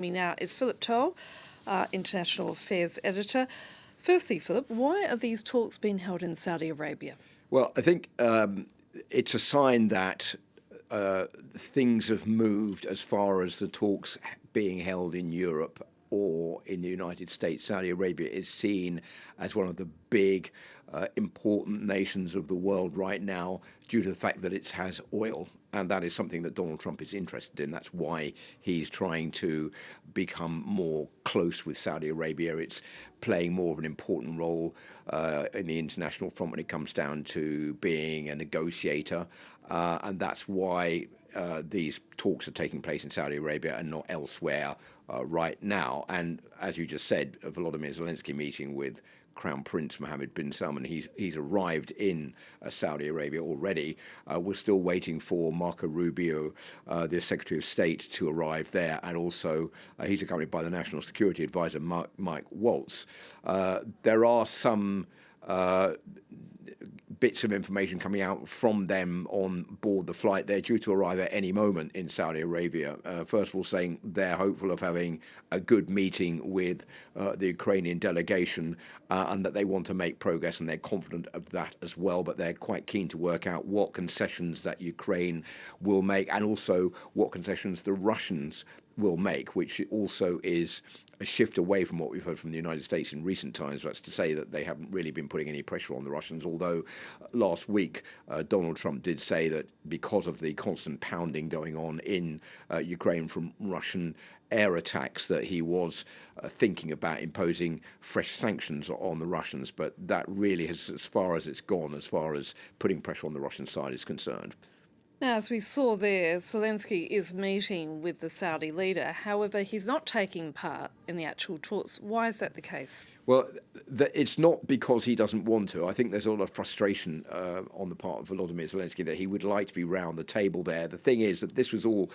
Me now is Philip Turle, International Affairs Editor. Firstly, Philip, why are these talks being held in Saudi Arabia? Well, I think it's a sign that things have moved as far as the talks being held in Europe or in the United States. Saudi Arabia is seen as one of the big, important nations of the world right now due to the fact that it has oil. And that is something that Donald Trump is interested in. That's why he's trying to become more close with Saudi Arabia. It's playing more of an important role in the international front when it comes down to being a negotiator. And that's why these talks are taking place in Saudi Arabia and not elsewhere right now. And as you just said, Volodymyr Zelensky meeting with Crown Prince Mohammed bin Salman. He's arrived in Saudi Arabia already. We're still waiting for Marco Rubio, the Secretary of State, to arrive there, and also he's accompanied by the National Security Advisor Mike Waltz. There are some bits of information coming out from them on board the flight. They're due to arrive at any moment in Saudi Arabia. First of all, saying they're hopeful of having a good meeting with the Ukrainian delegation and that they want to make progress, and they're confident of that as well. But they're quite keen to work out what concessions that Ukraine will make and also what concessions the Russians will make, which also is a shift away from what we've heard from the United States in recent times. That's to say that they haven't really been putting any pressure on the Russians, although last week Donald Trump did say that because of the constant pounding going on in Ukraine from Russian air attacks, that he was thinking about imposing fresh sanctions on the Russians. But that really has, as far as it's gone, as far as putting pressure on the Russian side is concerned. Now, as we saw there, Zelensky is meeting with the Saudi leader. However, he's not taking part in the actual talks. Why is that the case? Well, it's not because he doesn't want to. I think there's a lot of frustration on the part of Volodymyr Zelensky that he would like to be round the table there. The thing is that this was all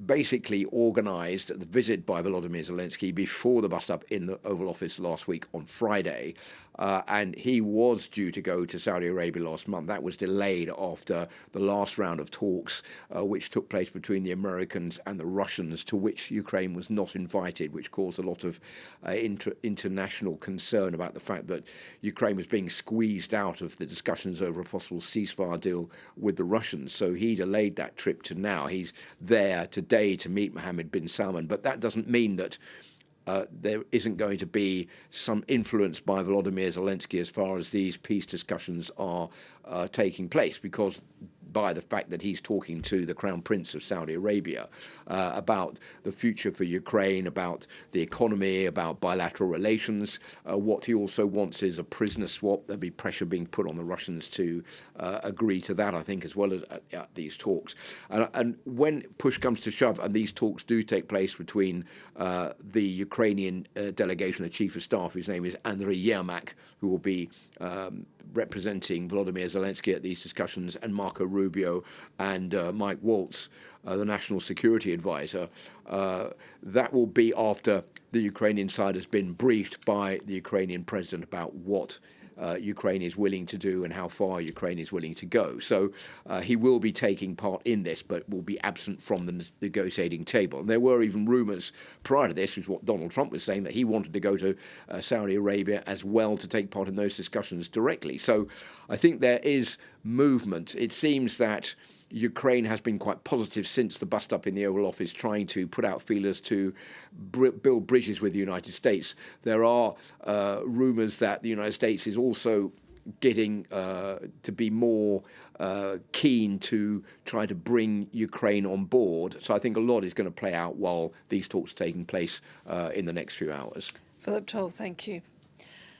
basically organised at the visit by Volodymyr Zelensky before the bust-up in the Oval Office last week on Friday. And he was due to go to Saudi Arabia last month. That was delayed after the last round of talks, which took place between the Americans and the Russians, to which Ukraine was not invited, which caused a lot of international concern about the fact that Ukraine was being squeezed out of the discussions over a possible ceasefire deal with the Russians. So he delayed that trip to now. He's there today to meet Mohammed bin Salman, but that doesn't mean that there isn't going to be some influence by Volodymyr Zelensky as far as these peace discussions are taking place, because by the fact that he's talking to the Crown Prince of Saudi Arabia about the future for Ukraine, about the economy, about bilateral relations. What he also wants is a prisoner swap. There'll be pressure being put on the Russians to agree to that, I think, as well as at these talks. And when push comes to shove, and these talks do take place between the Ukrainian delegation, the chief of staff, whose name is Andriy Yermak, who will be representing Volodymyr Zelensky at these discussions, and Marco Rubio and Mike Waltz, the National Security Advisor. That will be after the Ukrainian side has been briefed by the Ukrainian president about what Ukraine is willing to do and how far Ukraine is willing to go. So he will be taking part in this, but will be absent from the negotiating table. And there were even rumours prior to this, which is what Donald Trump was saying, that he wanted to go to Saudi Arabia as well to take part in those discussions directly. So I think there is movement. It seems that Ukraine has been quite positive since the bust-up in the Oval Office, trying to put out feelers to build bridges with the United States. There are rumours that the United States is also getting to be more keen to try to bring Ukraine on board. So I think a lot is going to play out while these talks are taking place in the next few hours. Philip Turle, thank you.